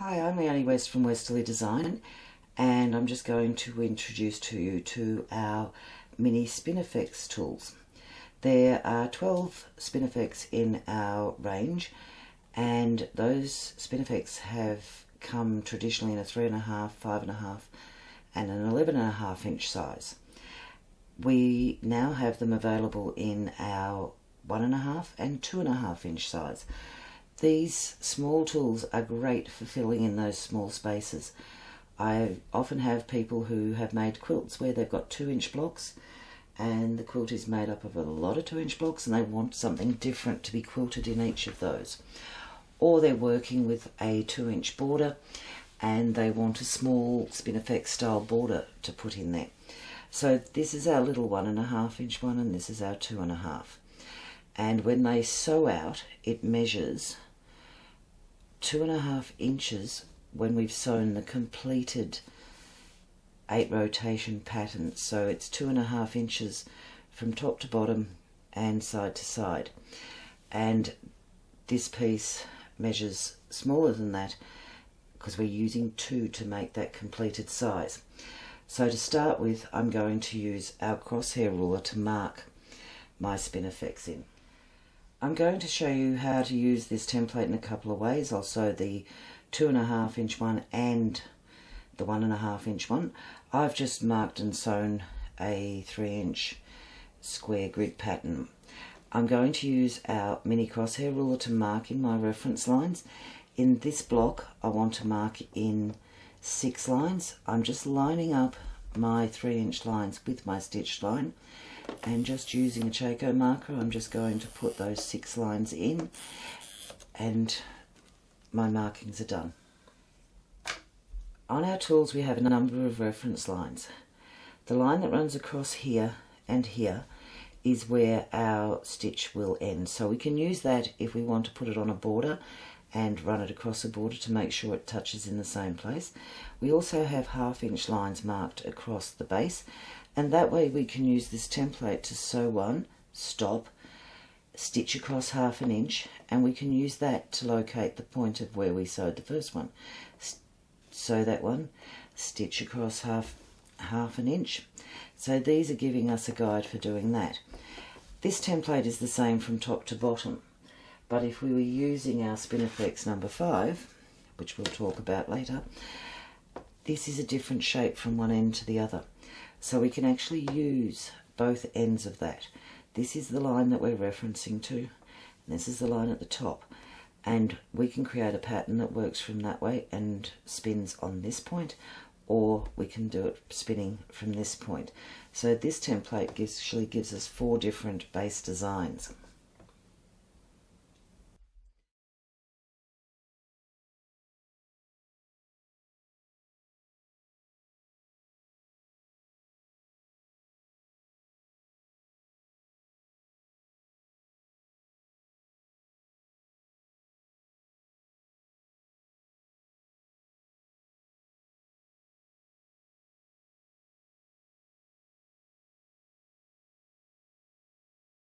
Hi, I'm Leonie West from Westalee Design, and I'm just going to introduce to you to our mini Spin-e-Fex tools. There are 12 Spin-e-Fex in our range, and those Spin-e-Fex have come traditionally in a 3.5, 5.5 and an 11.5 inch size. We now have them available in our 1.5 and 2.5 inch size. These small tools are great for filling in those small spaces. I often have people who have made quilts where they've got 2-inch blocks and the quilt is made up of a lot of 2-inch blocks and they want something different to be quilted in each of those. Or they're working with a 2-inch border and they want a small Spin-e-Fex style border to put in there. So this is our little 1.5 inch one and this is our 2.5. And when they sew out, it measures 2.5 inches when we've sewn the completed 8 rotation pattern. So it's 2.5 inches from top to bottom and side to side. And this piece measures smaller than that because we're using 2 to make that completed size. So to start with, I'm going to use our Crosshair ruler to mark my Spin-e-Fex in. I'm going to show you how to use this template in a couple of ways. I'll sew the 2.5 inch one and the 1.5 inch one. I've just marked and sewn a 3-inch square grid pattern. I'm going to use our mini Crosshair ruler to mark in my reference lines. In this block I want to mark in 6 lines. I'm just lining up my 3-inch lines with my stitched line. And just using a Chaco marker, I'm just going to put those 6 lines in and my markings are done. On our tools we have a number of reference lines. The line that runs across here and here is where our stitch will end. So we can use that if we want to put it on a border and run it across a border to make sure it touches in the same place. We also have 1/2 inch lines marked across the base, and that way we can use this template to sew one, stop, stitch across 1/2 inch, and we can use that to locate the point of where we sewed the first one. Sew that one, stitch across half an inch. So these are giving us a guide for doing that. This template is the same from top to bottom, but if we were using our Spin-e-Fex number 5, which we'll talk about later, this is a different shape from one end to the other. So we can actually use both ends of that. This is the line that we're referencing to, and this is the line at the top. And we can create a pattern that works from that way and spins on this point, or we can do it spinning from this point. So this template actually gives us 4 different base designs.